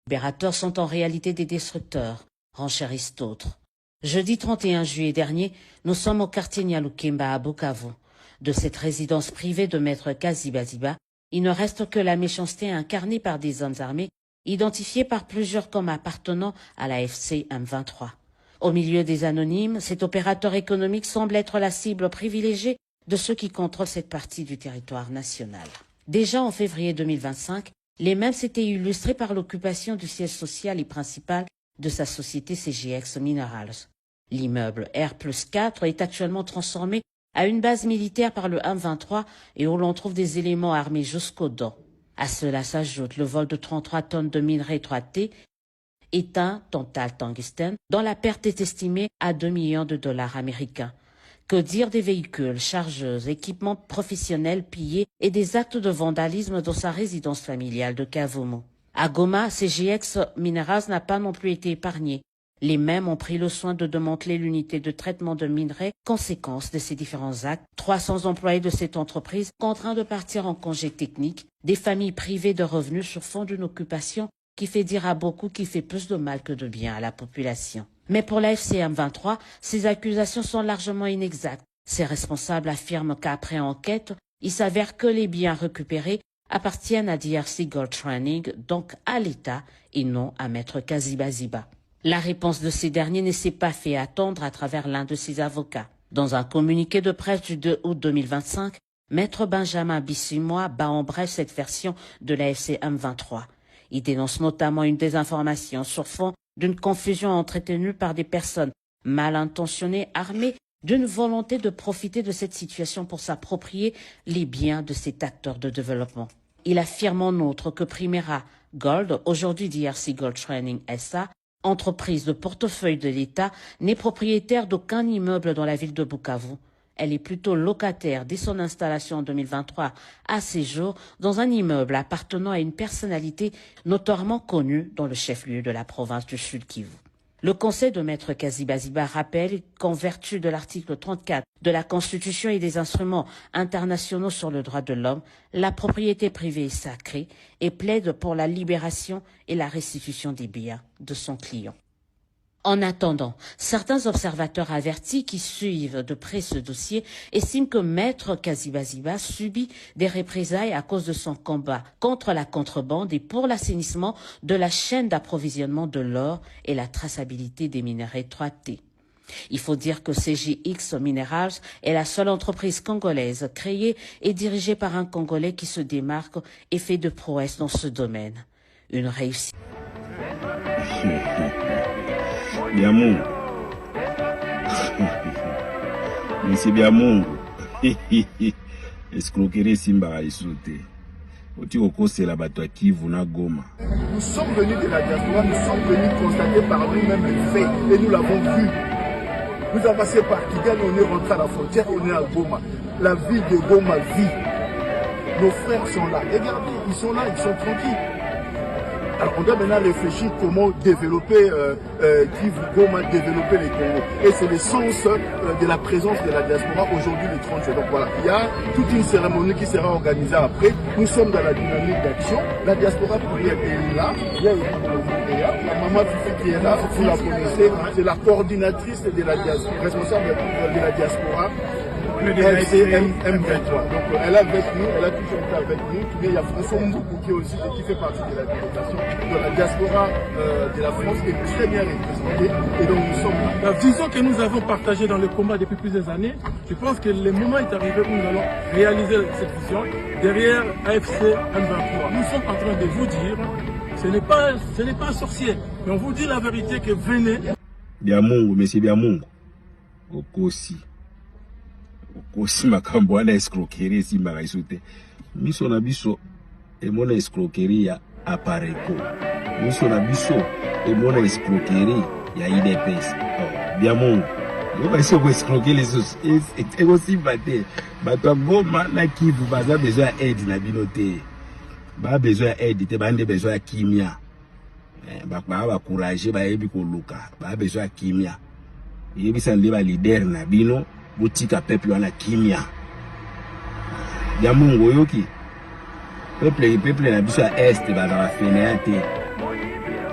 Les libérateurs sont en réalité des destructeurs, renchérissent d'autres. Jeudi 31 juillet dernier, nous sommes au quartier Nyalukemba à Bukavu. De cette résidence privée de maître Kaziba-Ziba, il ne reste que la méchanceté incarnée par des hommes armés, identifiés par plusieurs comme appartenant à la FC M23. Au milieu des anonymes, cet opérateur économique semble être la cible privilégiée de ceux qui contrôlent cette partie du territoire national. Déjà en février 2025, les mêmes s'étaient illustrés par l'occupation du siège social et principal de sa société CGX Minerals. L'immeuble R+4 est actuellement transformé à une base militaire par le M23 et où l'on trouve des éléments armés jusqu'aux dents. À cela s'ajoute le vol de 33 tonnes de minerai 3T, éteint tantal tungstène, dont la perte est estimée à 2 millions de dollars américains. Que dire des véhicules, chargeuses, équipements professionnels pillés et des actes de vandalisme dans sa résidence familiale de Kavumu. À Goma, CGX Minerals n'a pas non plus été épargné. Les mêmes ont pris le soin de démanteler l'unité de traitement de minerais, conséquence de ces différents actes. 300 employés de cette entreprise contraints de partir en congé technique, des familles privées de revenus sur fond d'une occupation qui fait dire à beaucoup qu'il fait plus de mal que de bien à la population. Mais pour la FCM 23, ces accusations sont largement inexactes. Ses responsables affirment qu'après enquête, il s'avère que les biens récupérés appartiennent à DRC Gold Training, donc à l'État et non à Maître Kaziba-Ziba. La réponse de ces derniers ne s'est pas fait attendre à travers l'un de ses avocats. Dans un communiqué de presse du 2 août 2025, Maître Benjamin Bissimois bat en bref cette version de la FCM 23. Il dénonce notamment une désinformation sur fond d'une confusion entretenue par des personnes mal intentionnées, armées d'une volonté de profiter de cette situation pour s'approprier les biens de cet acteur de développement. Il affirme en outre que Primera Gold, aujourd'hui DRC Gold Training SA, entreprise de portefeuille de l'État, n'est propriétaire d'aucun immeuble dans la ville de Bukavu. Elle est plutôt locataire dès son installation en 2023 à ses jours dans un immeuble appartenant à une personnalité notoirement connue dans le chef-lieu de la province du Sud Kivu. Le conseil de Maître Kaziba-Ziba rappelle qu'en vertu de l'article 34 de la Constitution et des instruments internationaux sur le droit de l'homme, la propriété privée est sacrée et plaide pour la libération et la restitution des biens de son client. En attendant, certains observateurs avertis qui suivent de près ce dossier estiment que Maître Kaziba-Ziba subit des représailles à cause de son combat contre la contrebande et pour l'assainissement de la chaîne d'approvisionnement de l'or et la traçabilité des minerais 3T. Il faut dire que CGX Minerals est la seule entreprise congolaise créée et dirigée par un Congolais qui se démarque et fait de prouesses dans ce domaine. Une réussite. Bya Mungu. Misi bya Mungu. Escroquerie simba isote. Oti okosela bato ya Kivu na Goma. Nous sommes venus de la diaspora, nous sommes venus constater par nous-mêmes les faits et nous l'avons vu. Nous avons passé par Kigali, on est rentré à la frontière, on est à Goma. La ville de Goma vit. Nos frères sont là. Regardez, ils sont là, ils sont tranquilles. Alors on doit maintenant réfléchir comment développer Kivu, Goma, développer les Congo. Et c'est le sens de la présence de la diaspora aujourd'hui le 30 juin. Donc voilà, il y a toute une cérémonie qui sera organisée après. Nous sommes dans la dynamique d'action. La diaspora plurielle est là. Il y a la maman Fifi qui est là, vous la connaissez. C'est la coordinatrice de la diaspora, responsable de la diaspora. M23. Donc elle est avec nous, elle a toujours été avec nous. Mais il y a François Mboukou qui fait partie de la délégation de la diaspora de la France qui est très bien représentée. Et donc nous sommes là. La vision que nous avons partagée dans le combat depuis plusieurs années, je pense que le moment est arrivé où nous allons réaliser cette vision derrière AFC M23. Nous sommes en train de vous dire, ce n'est pas un sorcier, mais on vous dit la vérité que venez. Biamungu, mais c'est Biamungu. Okosi. Okosi makambo wana escroquerie simba isote. Miso na biso emona escroquerie ya Apareco. Miso na biso emona escroquerie ya IDPS. Biamungu. Yo ba se ko escroquer les autres. Et aussi baté. Bato Goma na Kivu baza besoin aide na binote. Ba besoin aide te bande besoin kimia. Ba courage ba yebi ko luka. Ba besoin kimia. Yebi sande ba leader na bino. Boutika peuple wana kimia. Ya Mungu yoki. Peuple na biso ya est ba fainéante.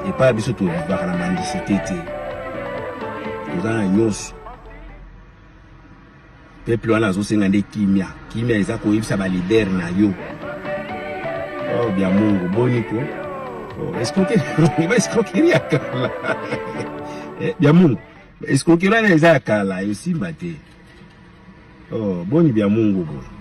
et pas biso to vivre la mendicité te ozana nyonso peuple wana azosenga nde kimia eza koyebisa ba leader na yo oh bya Mungu boniko oh escroquerie ya kala bya Mungu escroquerie eza ya kala yosimba te oh boni bya Mungu bo